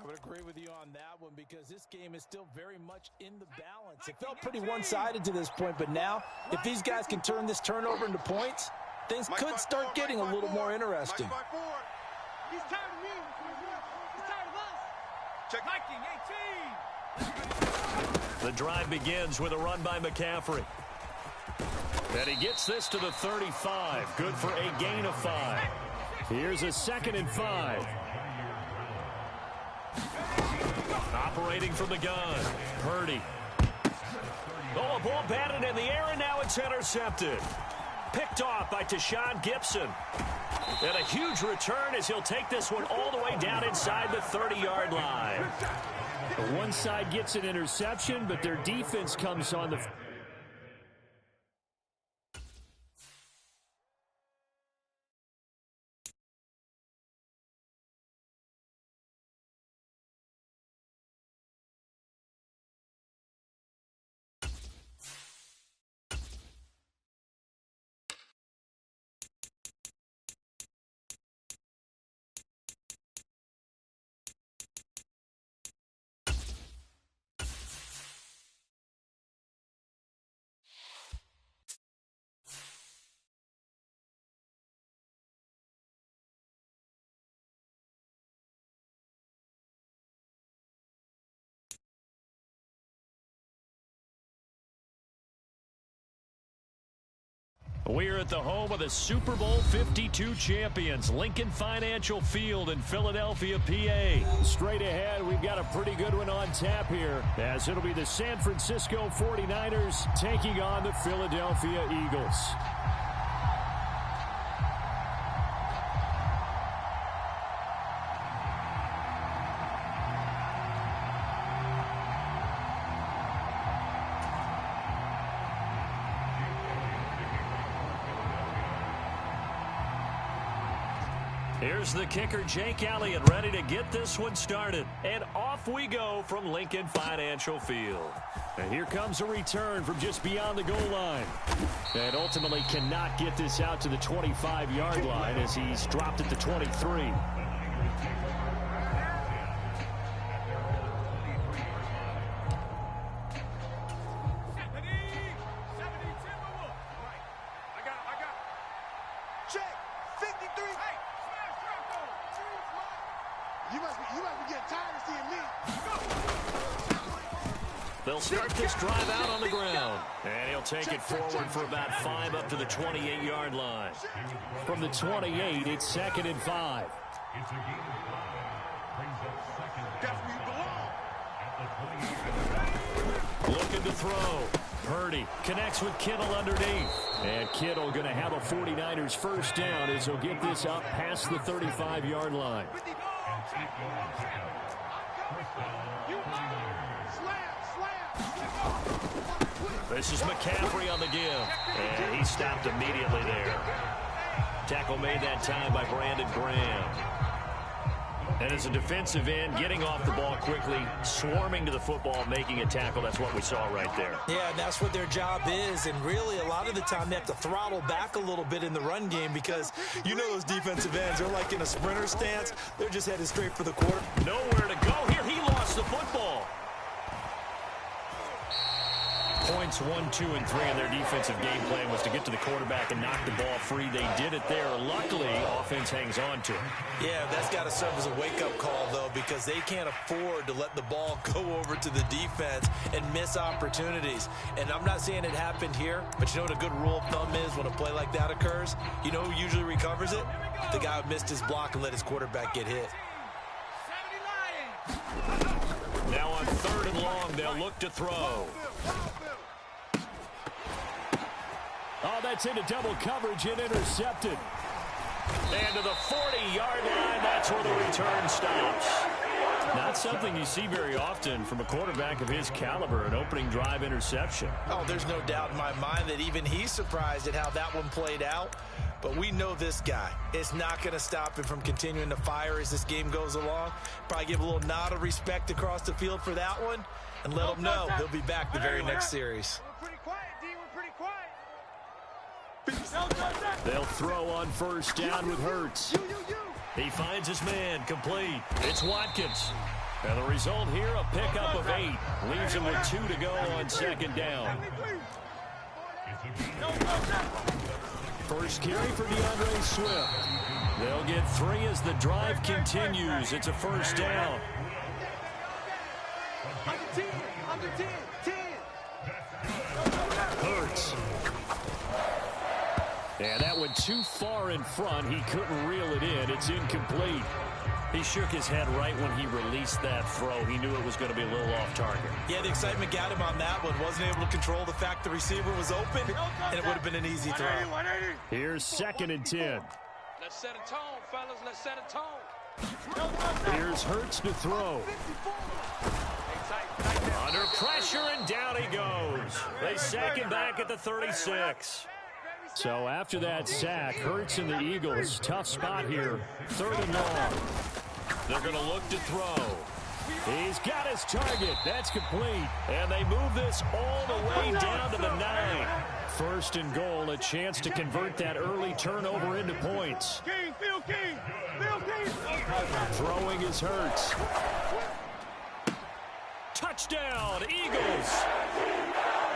I would agree with you on that one because this game is still very much in the balance. It felt pretty one-sided to this point, but now if these guys can turn this turnover into points, things could start getting a little more interesting. He's tired of me. He's tired of us. Check. Viking 18. The drive begins with a run by McCaffrey. And he gets this to the 35. Good for a gain of 5. Here's a 2nd and 5. Operating from the gun. Purdy. Oh, a ball batted in the air, and now it's intercepted. Picked off by Tashawn Gibson. And a huge return as he'll take this one all the way down inside the 30-yard line. One side gets an interception, but their defense comes on the... We're at the home of the Super Bowl 52 champions, Lincoln Financial Field in Philadelphia, PA. Straight ahead, we've got a pretty good one on tap here, as it'll be the San Francisco 49ers taking on the Philadelphia Eagles. Here's the kicker, Jake Elliott, ready to get this one started. And off we go from Lincoln Financial Field. And here comes a return from just beyond the goal line. And ultimately cannot get this out to the 25-yard line as he's dropped at the 23. They'll start this drive out on the ground. And he'll take it forward for about 5 up to the 28-yard line. From the 28, it's 2nd and 5. Looking to throw. Purdy connects with Kittle underneath. And Kittle going to have a 49ers first down as he'll get this up past the 35-yard line. This is McCaffrey on the give. And he stopped immediately there. Tackle made that time by Brandon Graham. And as a defensive end, getting off the ball quickly, swarming to the football, making a tackle, that's what we saw right there. Yeah, and that's what their job is. And really, a lot of the time, they have to throttle back a little bit in the run game because you know those defensive ends, they're like in a sprinter stance. They're just headed straight for the quarter. Nowhere to go here. He lost the football. Points 1, 2, and 3 in their defensive game plan was to get to the quarterback and knock the ball free. They did it there. Luckily, offense hangs on to it. Yeah, that's got to serve as a wake-up call, though, because they can't afford to let the ball go over to the defense and miss opportunities. And I'm not saying it happened here, but you know what a good rule of thumb is when a play like that occurs? You know who usually recovers it? The guy who missed his block and let his quarterback get hit. Now on 3rd and long, they'll look to throw. Oh, that's into double coverage and intercepted. And to the 40-yard line, that's where the return stops. Not something you see very often from a quarterback of his caliber, an opening drive interception. Oh, there's no doubt in my mind that even he's surprised at how that one played out. But we know this guy. It's not going to stop him from continuing to fire as this game goes along. Probably give a little nod of respect across the field for that one and let him know he'll be back the very next series. We're pretty quiet, D. We're pretty quiet. They'll throw on 1st down with Hurts. He finds his man complete. It's Watkins. And the result here, a pickup of 8. Leaves him with 2 to go on second down. First carry for DeAndre Swift. They'll get 3 as the drive continues. It's a first down. Under 10. Hurts. And that went too far in front. He couldn't reel it in. It's incomplete. He shook his head right when he released that throw. He knew it was going to be a little off target. Yeah, the excitement got him on that one. Wasn't able to control the fact the receiver was open, and it would have been an easy throw. Here's 2nd and 10. Let's set a tone, fellas. Let's set a tone. Here's Hurts to throw. Under pressure, and down he goes. They sack him back at the 36. So after that sack, Hurts and the Eagles, tough spot here. 3rd and long. They're going to look to throw. He's got his target. That's complete. And they move this all the way down to the 9. 1st and goal, a chance to convert that early turnover into points. Throwing is Hurts. Touchdown, Eagles.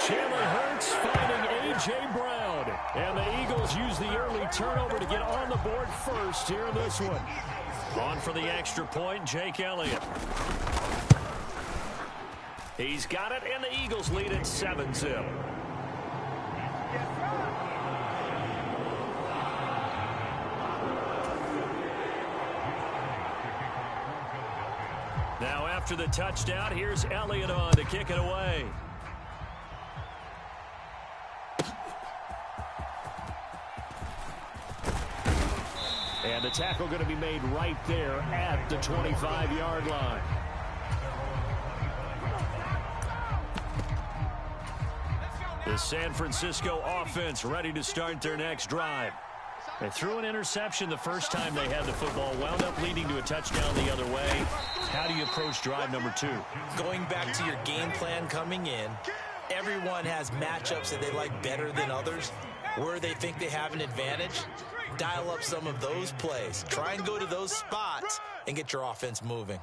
Chandler Hurts finding A.J. Brown. And the Eagles use the early turnover to get on the board first here in this one. On for the extra point, Jake Elliott. He's got it, and the Eagles lead at 7-0. Now after the touchdown, here's Elliott on to kick it away. And the tackle going to be made right there at the 25-yard line. The San Francisco offense ready to start their next drive. They threw an interception the first time they had the football, wound up leading to a touchdown the other way. How do you approach drive number 2? Going back to your game plan coming in, everyone has matchups that they like better than others, where they think they have an advantage. Dial up some of those plays. Try and go to those spots and get your offense moving.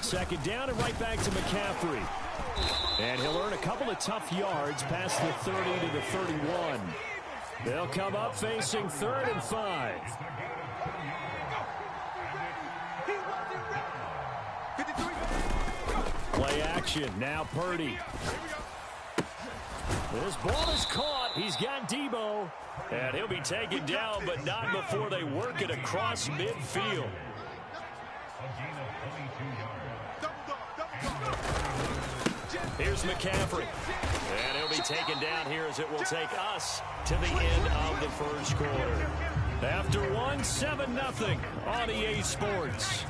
2nd down and right back to McCaffrey. And he'll earn a couple of tough yards past the 30 to the 31. They'll come up facing 3rd and 5. Play action. Now Purdy. This ball is caught. He's got Debo. And he'll be taken down, but not before they work it across midfield. Here's McCaffrey. And he'll be taken down here as it will take us to the end of the first quarter. After 1, 7-0 on EA Sports.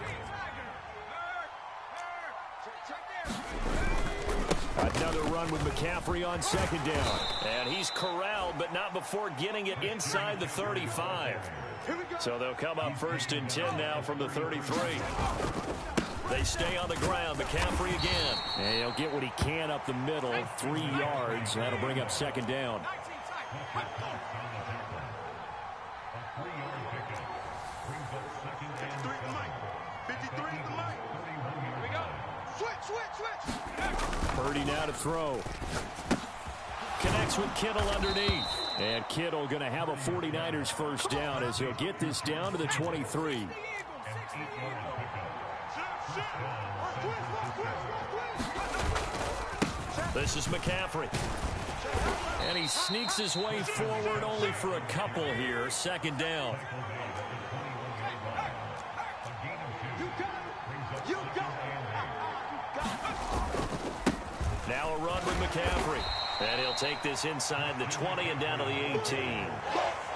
Another run with McCaffrey on 2nd down. And he's corralled, but not before getting it inside the 35. So they'll come up 1st and 10 now from the 33. They stay on the ground. McCaffrey again. And he'll get what he can up the middle. 3 yards. That'll bring up 2nd down. Purdy now to throw. Connects with Kittle underneath. And Kittle going to have a 49ers first down as he'll get this down to the 23. This is McCaffrey. And he sneaks his way forward only for a couple here. 2nd down. Now a run with McCaffrey. And he'll take this inside the 20 and down to the 18.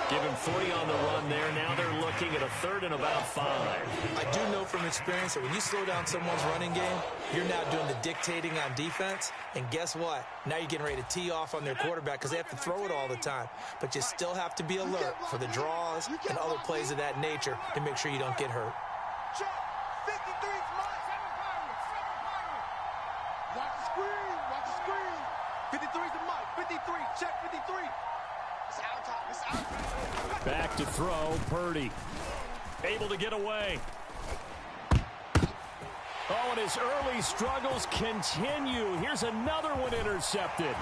Give him 3 on the run there. Now they're looking at a 3rd and about 5. I do know from experience that when you slow down someone's running game, you're now doing the dictating on defense. And guess what? Now you're getting ready to tee off on their quarterback because they have to throw it all the time. But you still have to be alert for the draws and other plays of that nature to make sure you don't get hurt. Watch the screen. Watch the screen. 53's the mic. 53. Check 53. It's out time. It's out time. Back to throw. Purdy. Able to get away. And his early struggles continue. Here's another one intercepted.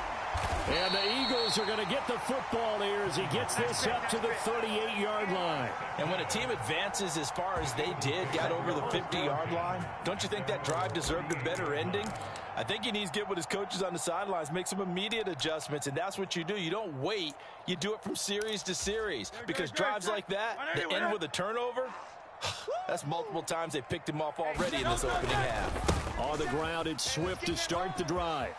And the Eagles are going to get the football here as he gets this up to the 38-yard line. And when a team advances as far as they did, got over the 50-yard line, don't you think that drive deserved a better ending? I think he needs to get with his coaches on the sidelines, make some immediate adjustments, and that's what you do. You don't wait. You do it from series to series, because drives like that end with a turnover, that's multiple times they picked him off already in this opening half. On the ground, it's Swift to start the drive.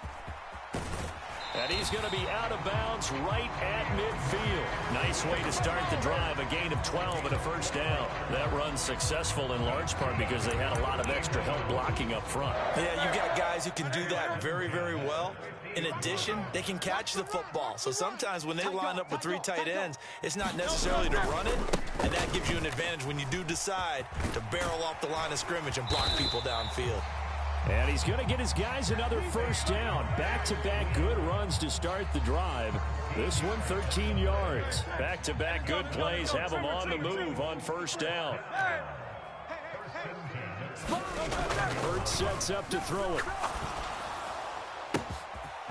And he's going to be out of bounds right at midfield. Nice way to start the drive, a gain of 12 and a first down. That run's successful in large part because they had a lot of extra help blocking up front. Yeah, you got guys who can do that very, very well. In addition, they can catch the football. So sometimes when they line up with 3 tight ends, it's not necessarily to run it, and that gives you an advantage when you do decide to barrel off the line of scrimmage and block people downfield. And he's going to get his guys another first down. Back-to-back good runs to start the drive. This one 13 yards. Back-to-back good plays have him on the move on first down. Hurts sets up to throw it.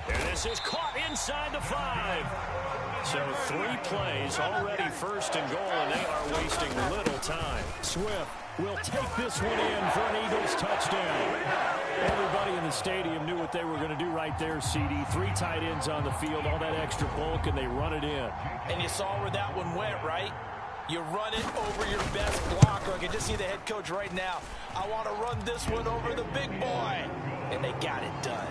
And this is caught inside the 5. So 3 plays, already first and goal, and they are wasting little time. Swift will take this one in for an Eagles touchdown. Everybody in the stadium knew what they were going to do right there, CD. 3 tight ends on the field, all that extra bulk, and they run it in. And you saw where that one went, right? You run it over your best blocker. I can just see the head coach right now. I want to run this one over the big boy. And they got it done.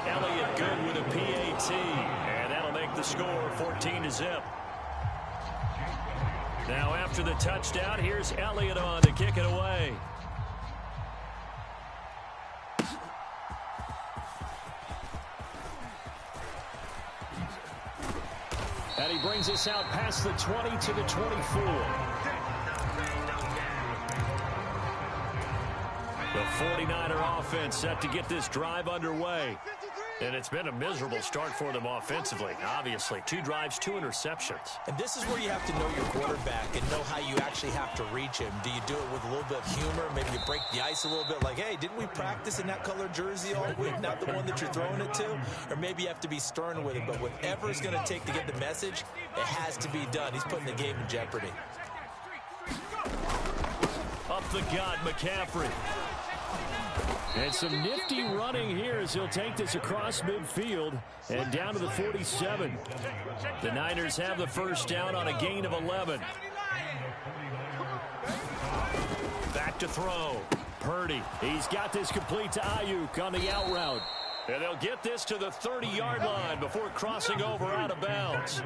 Elliott good with a PAT. And that'll make the score 14-0. Now after the touchdown, here's Elliott on to kick it away. And he brings us out past the 20 to the 24. The 49er offense set to get this drive underway. And it's been a miserable start for them offensively. Obviously, 2 drives, 2 interceptions. And this is where you have to know your quarterback and know how you actually have to reach him. Do you do it with a little bit of humor? Maybe you break the ice a little bit like, hey, didn't we practice in that color jersey all week? Not the one that you're throwing it to? Or maybe you have to be stern with it. But whatever it's going to take to get the message, it has to be done. He's putting the game in jeopardy. Up the gut, McCaffrey. And some nifty running here as he'll take this across midfield and down to the 47. The Niners have the first down on a gain of 11. Back to throw. Purdy. He's got this complete to Ayuk on the out route. And they'll get this to the 30-yard line before crossing over out of bounds.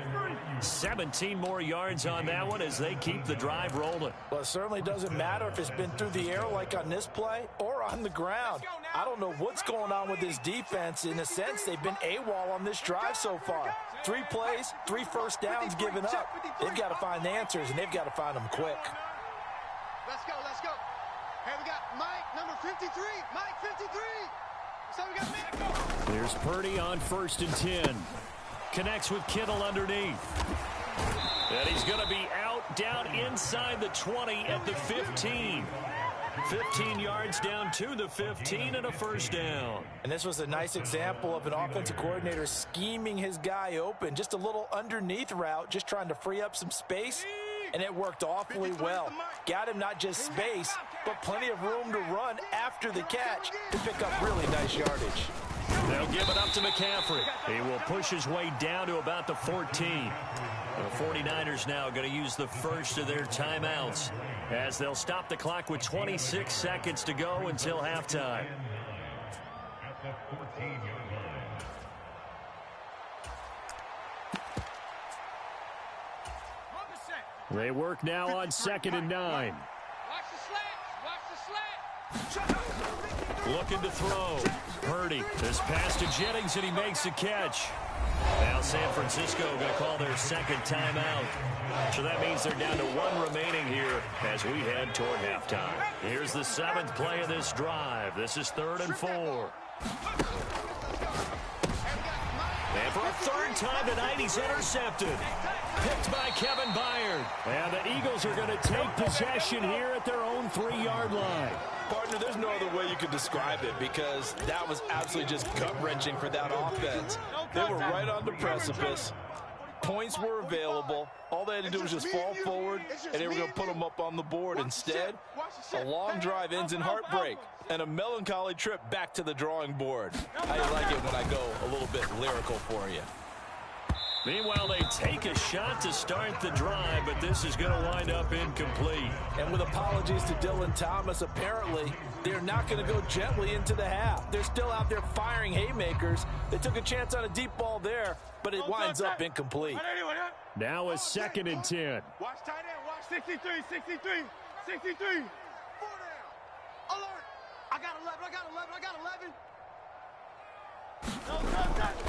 17 more yards on that one as they keep the drive rolling. Well, it certainly doesn't matter if it's been through the air like on this play or on the ground. I don't know what's going on with this defense. In a sense, they've been AWOL on this drive so far. 3 plays, 3 first downs given up. They've got to find the answers, and they've got to find them quick. Let's go, let's go. Hey, we got Mike, number 53. Mike, 53. So we got Mike. There's Purdy on 1st and 10. Connects with Kittle underneath. And he's going to be out down inside the 20 at the 15. 15 yards down to the 15 and a first down. And this was a nice example of an offensive coordinator scheming his guy open. Just a little underneath route, just trying to free up some space. And it worked awfully well. Got him not just space, but plenty of room to run after the catch to pick up really nice yardage. They'll give it up to McCaffrey. He will push his way down to about the 14. The 49ers now going to use the first of their timeouts as they'll stop the clock with 26 seconds to go until halftime. They work now on 2nd and 9. Watch the slats. Watch the slats. Looking to throw. Purdy. This pass to Jennings, and he makes the catch. Now San Francisco going to call their 2nd timeout. So that means they're down to 1 remaining here as we head toward halftime. Here's the 7th play of this drive. This is 3rd and 4. And for a 3rd time tonight, he's intercepted. Picked by Kevin Byard. And the Eagles are going to take possession here at their own 3-yard line. Partner, there's no other way you could describe it because that was absolutely just gut-wrenching for that offense. They were right on the precipice. Points were available. All they had to do was just fall forward, and they were going to put them up on the board. Instead, a long drive ends in heartbreak and a melancholy trip back to the drawing board. How you like it when I go a little bit lyrical for you? Meanwhile, they take a shot to start the drive, but this is going to wind up incomplete. And with apologies to Dylan Thomas, apparently they're not going to go gently into the half. They're still out there firing haymakers. They took a chance on a deep ball there, but it winds up incomplete. Now a 2nd and 10. Watch tight end. Watch 63, 63, 63. 4 down. Alert. I got 11. I got 11. I got 11.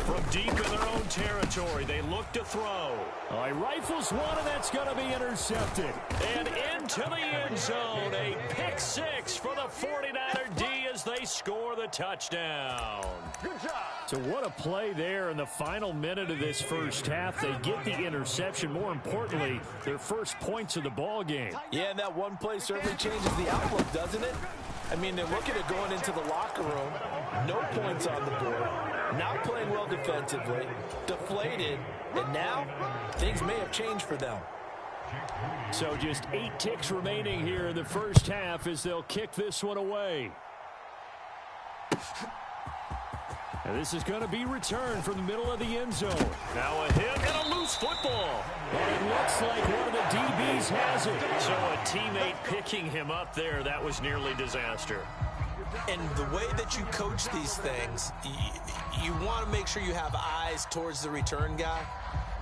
From deep in their own territory, they look to throw. All right, rifles one, and that's going to be intercepted. And into the end zone, a pick 6 for the 49er D as they score the touchdown. Good job. So what a play there in the final minute of this first half. They get the interception. More importantly, their first points of the ball game. Yeah, and that one play certainly changes the outlook, doesn't it? I mean, they're looking at going into the locker room, no points on the board, not playing well defensively, deflated, and now things may have changed for them. So just 8 ticks remaining here in the first half as they'll kick this one away. And this is going to be returned from the middle of the end zone. Now a hit and a loose football. And it looks like one of the DBs has it. So a teammate picking him up there, that was nearly disaster. And the way that you coach these things, you want to make sure you have eyes towards the return guy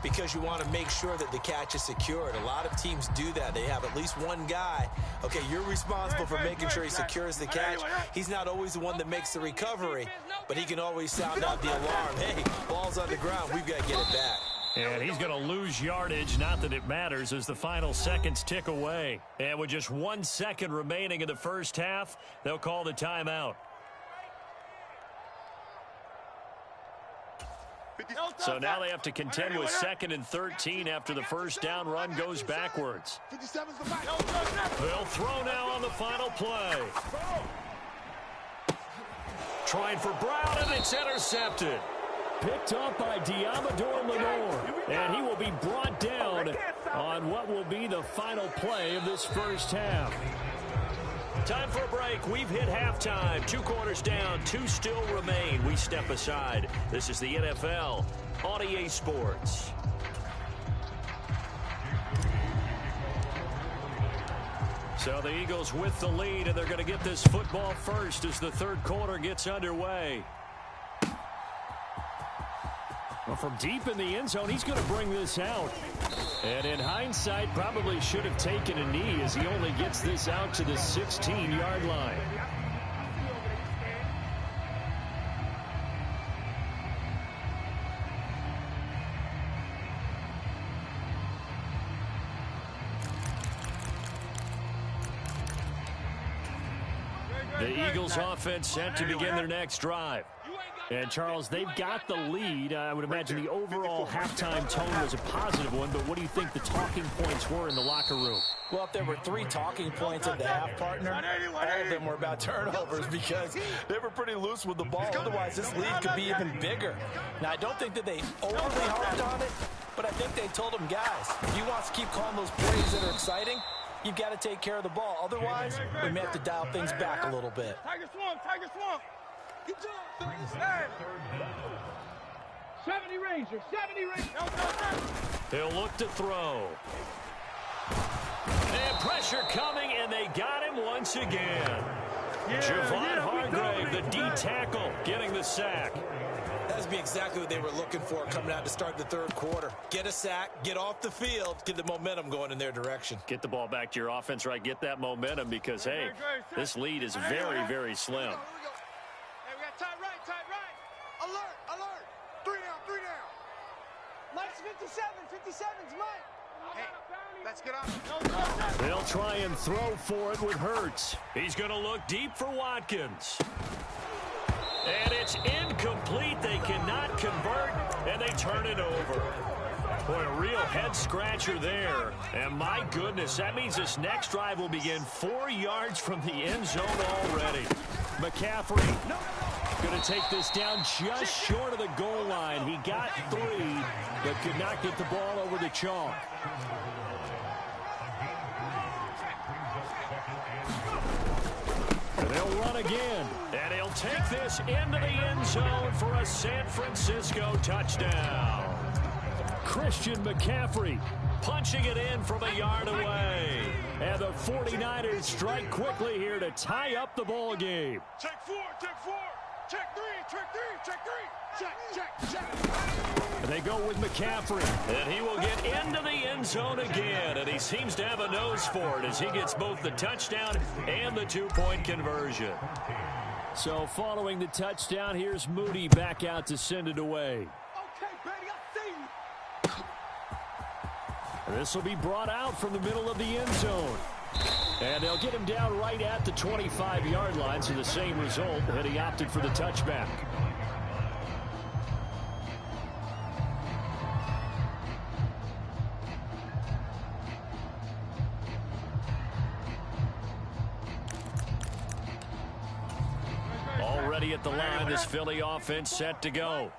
because you want to make sure that the catch is secured. A lot of teams do that. They have at least one guy. Okay, you're responsible for making sure he secures the catch. He's not always the one that makes the recovery, but he can always sound out the alarm. Hey, ball's on the ground. We've got to get it back. And he's going to lose yardage, not that it matters, as the final seconds tick away. And with just 1 second remaining in the first half, they'll call the timeout. So now they have to contend with 2nd and 13 after the first down run goes backwards. They'll throw now on the final play. Trying for Brown, and it's intercepted. Picked up by Diamador Lenore, and he will be brought down on what will be the final play of this first half. Time for a break. We've hit halftime. 2 quarters down, 2 still remain. We step aside. This is the NFL on EA Sports. So the Eagles with the lead, and they're going to get this football first as the third quarter gets underway. Well, from deep in the end zone, he's going to bring this out. And in hindsight, probably should have taken a knee as he only gets this out to the 16-yard line. The Eagles offense set to begin their next drive. And, Charles, they've got the lead. I would imagine the overall halftime tone was a positive one, but what do you think the talking points were in the locker room? Well, if there were 3 talking points at the half, partner, all of them were about turnovers because they were pretty loose with the ball. Otherwise, this lead could be even bigger. Now, I don't think that they overly harped on it, but I think they told them, guys, if you want to keep calling those plays that are exciting, you've got to take care of the ball. Otherwise, we may have to dial things back a little bit. Tiger Swamp, Tiger Swamp. Good job. 70 Ranger, 70 Ranger. He'll look to throw. And pressure coming, and they got him once again. Javon Hargrave, the D tackle, getting the sack. That's be exactly what they were looking for coming out to start the third quarter. Get a sack, get off the field, get the momentum going in their direction. Get the ball back to your offense, right? Get that momentum because, hey, this lead is very, very slim. Hey, we got tight right. Alert, alert. 3 down. Mike's 57, 57's Mike. Hey, let's get up. They'll try and throw for it with Hurts. He's going to look deep for Watkins. And it's incomplete. They cannot convert, and they turn it over. Boy, a real head-scratcher there. And my goodness, that means this next drive will begin 4 yards from the end zone already. McCaffrey going to take this down just short of the goal line. He got 3, but could not get the ball over the chalk. They'll run again, and he'll take this into the end zone for a San Francisco touchdown. Christian McCaffrey punching it in from a yard away. And the 49ers strike quickly here to tie up the ball game. Check 4, check 4, check 3, check 3, check 3, check. And they go with McCaffrey, and he will get into the end zone again, and he seems to have a nose for it as he gets both the touchdown and the 2-point conversion. So following the touchdown, here's Moody back out to send it away. Okay, baby, I see you. This will be brought out from the middle of the end zone. And they'll get him down right at the 25-yard line, so the same result, and he opted for the touchback. Already at the line, this Philly offense set to go.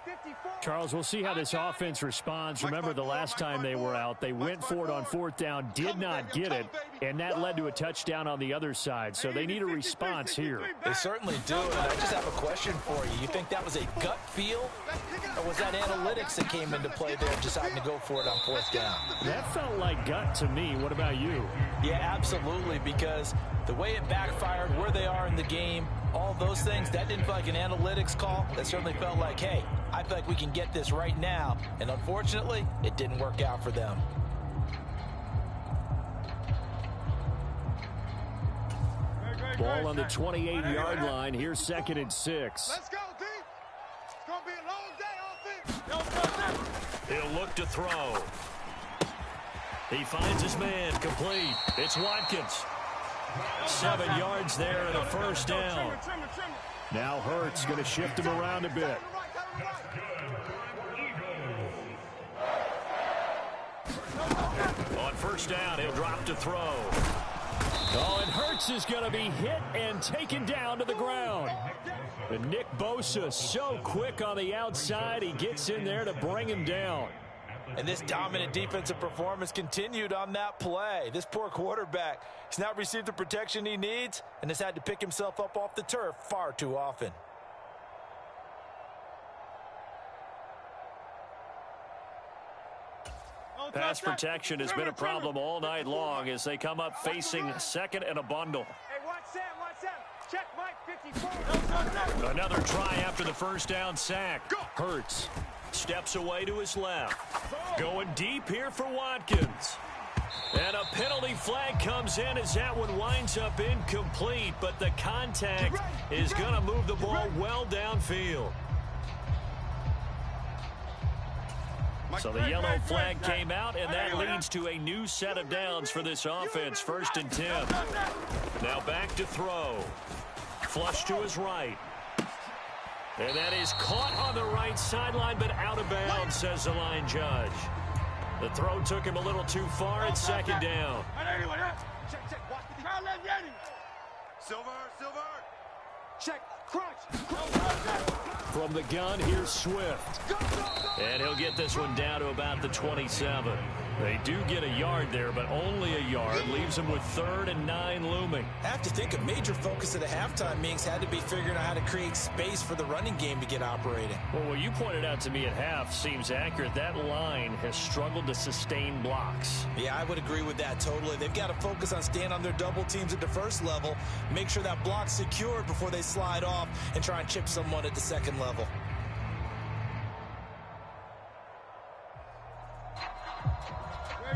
Charles, we'll see how this offense responds. Remember, the last time they were out, they went for it on 4th down, did not get it, and that led to a touchdown on the other side. So they need a response here. They certainly do, and I just have a question for you. You think that was a gut feel, or was that analytics that came into play there, deciding to go for it on 4th down? That felt like gut to me. What about you? Yeah, absolutely, because the way it backfired, where they are in the game, all those things, that didn't feel like an analytics call. That certainly felt like, hey, I feel like we can get this right now. And unfortunately, it didn't work out for them. Ball on the 28-yard line. Here's 2nd and 6. Let's go, D. It's going to be a long day offense. He'll look to throw. He finds his man complete. It's Watkins. 7 yards there and a 1st down. Now Hurts going to shift him around a bit. On 1st down, he'll drop to throw. Oh, and Hurts is going to be hit and taken down to the ground. And Nick Bosa so quick on the outside, he gets in there to bring him down. And this dominant defensive performance continued on that play. This poor quarterback, he's not received the protection he needs and has had to pick himself up off the turf far too often. Pass protection has been a problem all night long as they come up facing 2nd and a bundle. Hey, watch Sam, watch Sam. Check Mike, 54. Another try after the 1st down sack. Hurts steps away to his left. Going deep here for Watkins. And a penalty flag comes in as that one winds up incomplete, but the contact is going to move the ball well downfield. So the yellow flag came out, and that leads to a new set of downs for this offense. 1st and 10. Now back to throw. Flush to his right. And that is caught on the right sideline, but out of bounds, says the line judge. The throw took him a little too far. It's 2nd down. Check, check. Watch the crowd. Silver. Check. Crunch. From the gun, here's Swift. And he'll get this one down to about the 27. They do get a yard there, but only a yard. Leaves them with 3rd and 9 looming. I have to think a major focus of the halftime meetings had to be figuring out how to create space for the running game to get operating. Well, what you pointed out to me at half seems accurate. That line has struggled to sustain blocks. Yeah, I would agree with that totally. They've got to focus on staying on their double teams at the 1st level, make sure that block's secured before they slide off and try and chip someone at the 2nd level.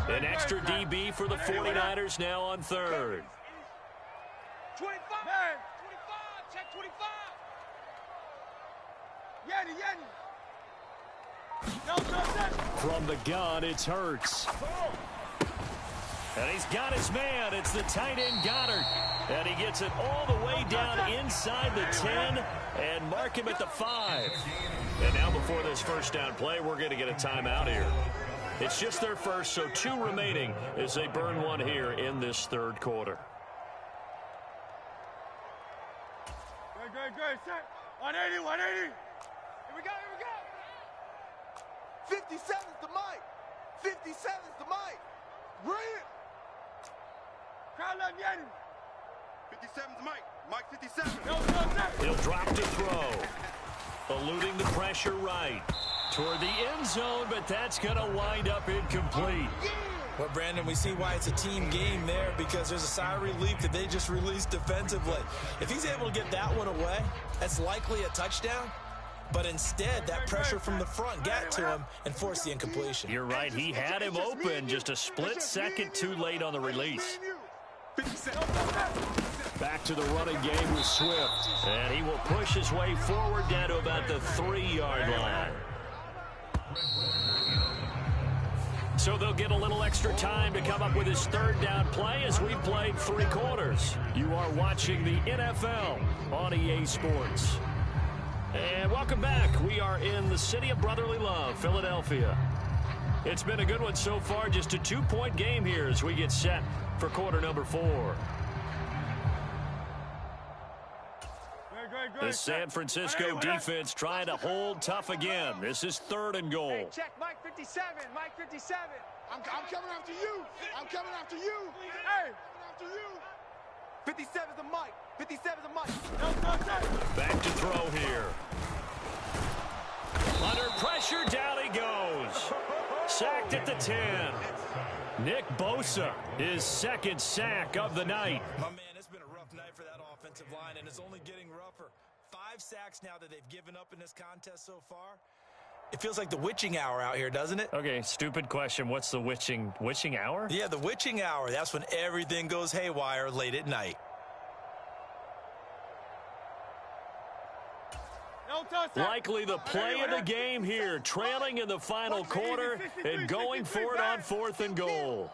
An extra DB for the 49ers now on 3rd. 25. 25. Check 25. Yeti. From the gun, it's Hurts. And he's got his man. It's the tight end Goddard. And he gets it all the way down inside the 10 and mark him at the 5. And now before this 1st down play, we're going to get a timeout here. It's just their first, so 2 remaining as they burn one here in this third quarter. Good, set. 180, 180. Here we go. 57's the mic. 57's the mic. Bring it. Crowd love Yanni. 57's Mike. Mike 57. He'll drop to throw. Eluding the pressure right. Toward the end zone, but that's going to wind up incomplete. Well, Brandon, we see why it's a team game there, because there's a sigh of relief that they just released defensively. If he's able to get that one away, that's likely a touchdown. But instead, that pressure from the front got to him and forced the incompletion. You're right. He had him open, just a split second too late on the release. Back to the running game with Swift. And he will push his way forward down to about the 3-yard line. So they'll get a little extra time to come up with his third down play as we've played 3 quarters. You are watching the NFL on EA Sports. And welcome back. We are in the city of brotherly love, Philadelphia. It's been a good one so far, just a 2-point game here as we get set for quarter number 4. The San Francisco defense trying to hold tough again. This is 3rd and goal. Hey, check Mike 57. Mike 57. I'm coming after you. I'm coming after you. Hey, coming after you. 57's the mic. 57's the mic. Back to throw here. Under pressure, down he goes. Sacked at the 10. Nick Bosa, his 2nd sack of the night. My man, it's been a rough night for that offensive line, and it's only getting rougher. 5 sacks now that they've given up in this contest so far. It feels like the witching hour out here, doesn't it? Okay, stupid question. What's the witching hour? Yeah, the witching hour. That's when everything goes haywire late at night. Likely the play of the game here, trailing in the final quarter and going for it on 4th and goal.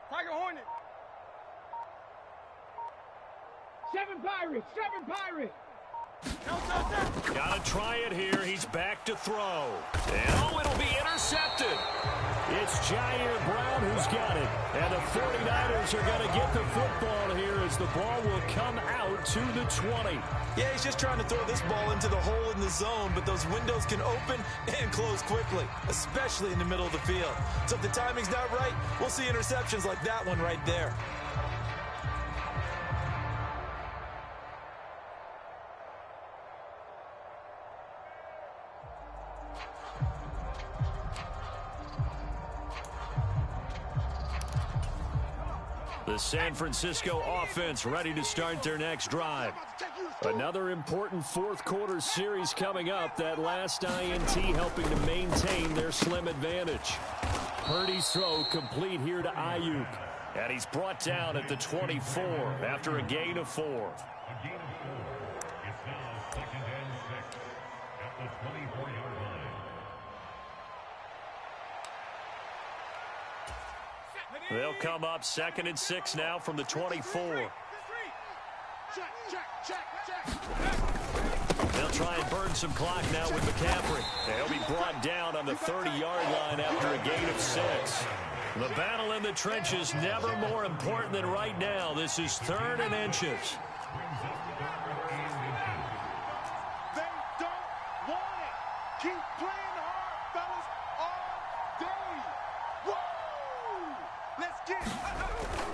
Tiger Hornet. 7 Pirates. Gotta try it here. He's back to throw. And it'll be intercepted. It's Jair Brown who's got it. And the 49ers are going to get the football here as the ball will come out to the 20. Yeah, he's just trying to throw this ball into the hole in the zone, but those windows can open and close quickly, especially in the middle of the field. So if the timing's not right, we'll see interceptions like that one right there. The San Francisco offense ready to start their next drive. Another important 4th quarter series coming up. That last INT helping to maintain their slim advantage. Purdy's throw complete here to Ayuk. And he's brought down at the 24 after a gain of 4. They'll come up 2nd and 6 now from the 24. They'll try and burn some clock now with McCaffrey. They'll be brought down on the 30-yard line after a gain of 6. The battle in the trenches never more important than right now. This is 3rd and inches. They don't want it. Keep playing hard, fellas, all day. Woo! Let's get it.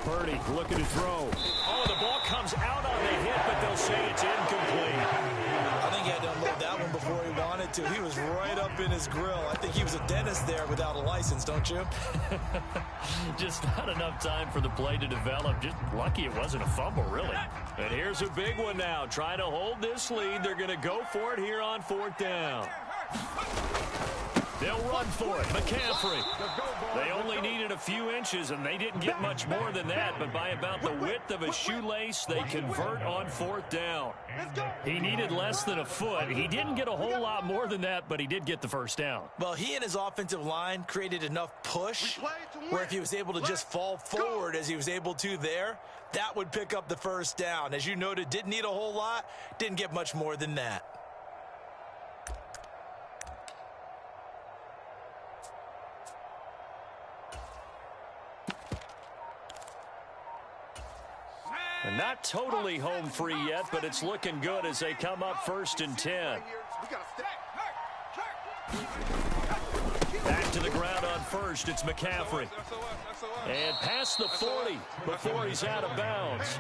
Purdy looking to throw. Oh, the ball comes out on the hit, but they'll say it's incomplete. I think he had to unload that one before he wanted to. He was right up in his grill. I think he was a dentist there without a license, don't you? Just not enough time for the play to develop. Just lucky it wasn't a fumble, really. And here's a big one now. Trying to hold this lead. They're going to go for it here on 4th down. They'll run for it. McCaffrey. They only needed a few inches, and they didn't get much more than that. But by about the width of a shoelace, they convert on 4th down. He needed less than a foot. He didn't get a whole lot more than that, but he did get the first down. Well, he and his offensive line created enough push where if he was able to just fall forward as he was able to there, that would pick up the first down. As you noted, didn't need a whole lot, didn't get much more than that. And not totally home free yet, but it's looking good as they come up 1st and 10. Back to the ground on first, it's McCaffrey. And past the 40 before he's out of bounds.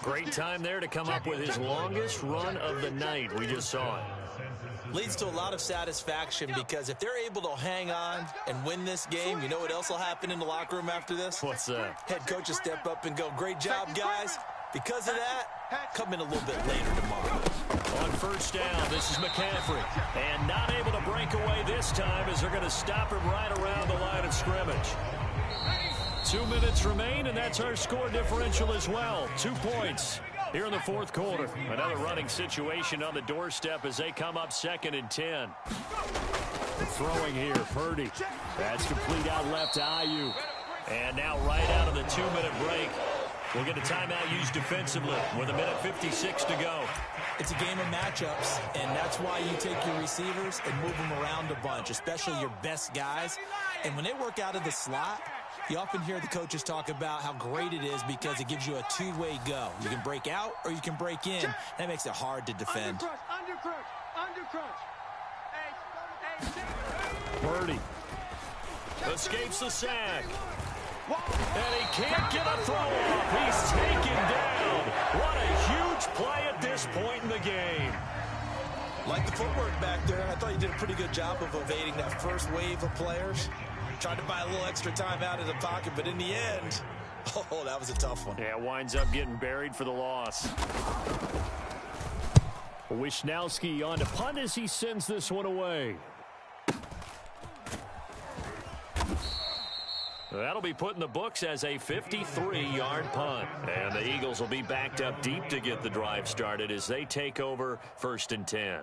Great time there to come up with his longest run of the night. We just saw it. Leads to a lot of satisfaction because if they're able to hang on and win this game, you know what else will happen in the locker room after this? What's that? Head coach will step up and go, great job, guys. Because of that, come in a little bit later tomorrow. On 1st down, this is McCaffrey. And not able to break away this time as they're going to stop him right around the line of scrimmage. 2 minutes remain, and that's our score differential as well. 2 points here in the 4th quarter. Another running situation on the doorstep as they come up 2nd and 10. Throwing here, Purdy. That's complete out left to Ayuk. And now right out of the 2-minute break, we'll get a timeout used defensively with 1:56 to go. It's a game of matchups, and that's why you take your receivers and move them around a bunch, especially your best guys. And when they work out of the slot, you often hear the coaches talk about how great it is because it gives you a two-way go. You can break out or you can break in. That makes it hard to defend. Purdy escapes the sack. And he can't get a throw off. He's taken down. What a huge play at this point in the game. Like the footwork back there, I thought you did a pretty good job of evading that first wave of players. Tried to buy a little extra time out of the pocket, but in the end, oh, that was a tough one. Yeah, winds up getting buried for the loss. Wishnowski on to punt as he sends this one away. That'll be put in the books as a 53-yard punt. And the Eagles will be backed up deep to get the drive started as they take over 1st and 10.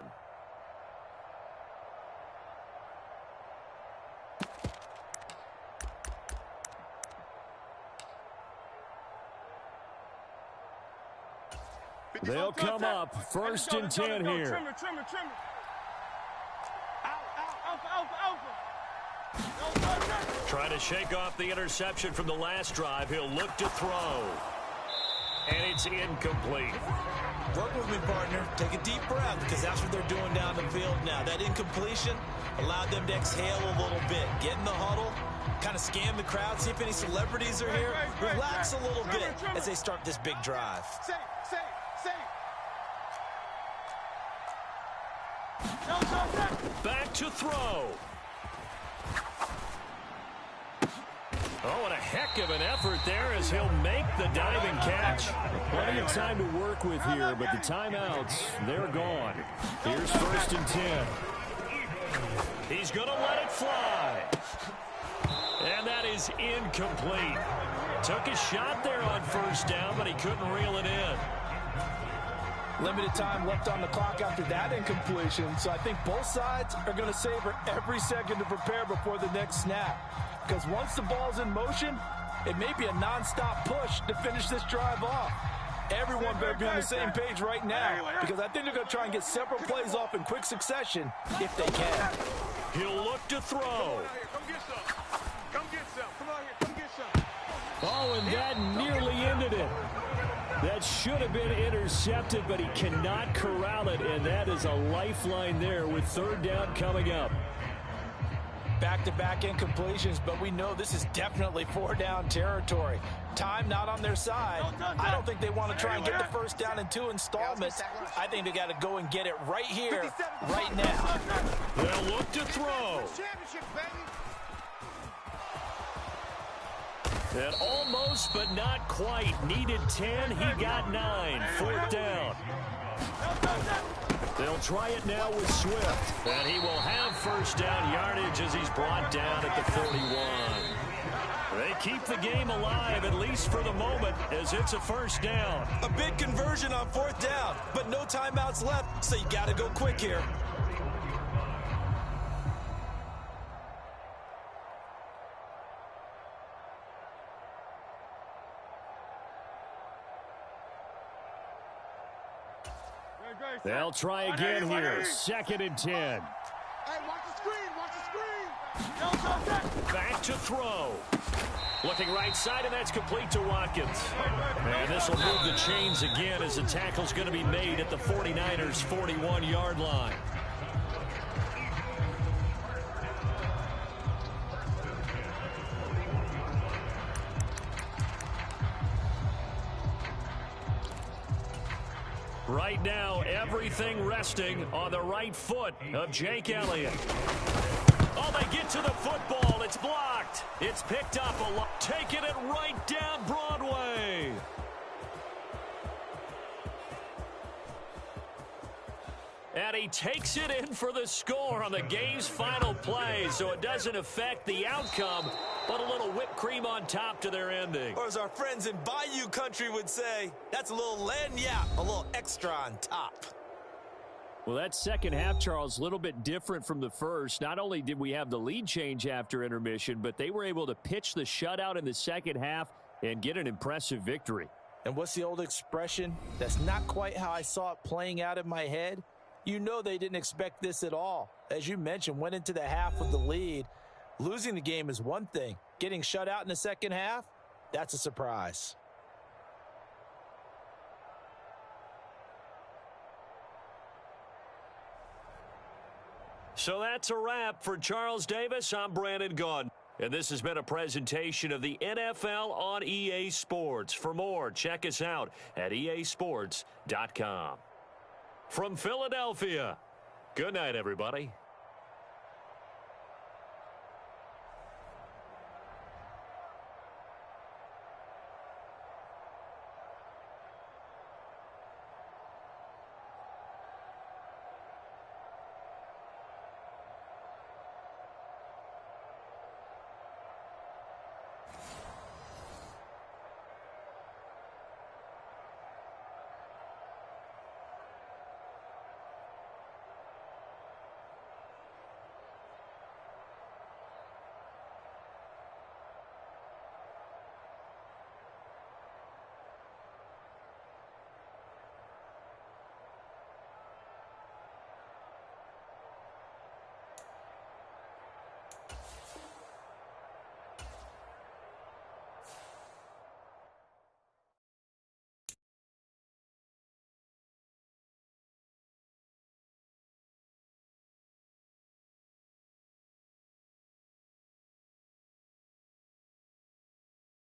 They'll come up 1st and 10 here. Trying to shake off the interception from the last drive. He'll look to throw. And it's incomplete. Work with me, partner. Take a deep breath because that's what they're doing down the field now. That incompletion allowed them to exhale a little bit. Get in the huddle, kind of scan the crowd, see if any celebrities are here. Relax a little bit as they start this big drive. Back to throw. Oh, and a heck of an effort there as he'll make the diving catch. Plenty of time to work with here, but the timeouts, they're gone. Here's 1st and 10. He's going to let it fly. And that is incomplete. Took a shot there on 1st down, but he couldn't reel it in. Limited time left on the clock after that incompletion, so I think both sides are going to savor every second to prepare before the next snap. Because once the ball's in motion, it may be a non-stop push to finish this drive off. Everyone better be on the same page right now, because I think they're going to try and get several plays off in quick succession if they can. He'll look to throw. Come get some. Come get some. Come on here. Come get some. Oh, and that nearly ended it. That should have been intercepted, but he cannot corral it, and that is a lifeline there with 3rd down coming up. Back-to-back incompletions, but we know this is definitely 4-down territory. Time not on their side. I don't think they want to try and get the 1st down in 2 installments. I think they got to go and get it right here, right now. They'll look to throw. And almost, but not quite. Needed 10. He got 9. 4th down. They'll try it now with Swift. And he will have 1st down yardage as he's brought down at the 41. They keep the game alive, at least for the moment, as it's a 1st down. A big conversion on 4th down, but no timeouts left, so you got to go quick here. They'll try again here. 2nd and 10. Hey, watch the screen. Watch the screen. Back to throw. Looking right side, and that's complete to Watkins. And this will move the chains again as the tackle's going to be made at the 49ers' 41-yard line. Right now, everything resting on the right foot of Jake Elliott. Oh, they get to the football. It's blocked. It's picked up a lot. Taking it right down Broadway. And he takes it in for the score on the game's final play, so it doesn't affect the outcome, but a little whipped cream on top to their ending. Or as our friends in Bayou country would say, that's a little lagniappe, a little extra on top. Well, that second half, Charles, a little bit different from the first. Not only did we have the lead change after intermission, but they were able to pitch the shutout in the second half and get an impressive victory. And what's the old expression? That's not quite how I saw it playing out in my head. You know they didn't expect this at all. As you mentioned, went into the half with the lead. Losing the game is one thing. Getting shut out in the second half, that's a surprise. So that's a wrap for Charles Davis. I'm Brandon Gaudin. And this has been a presentation of the NFL on EA Sports. For more, check us out at easports.com. From Philadelphia, good night, everybody.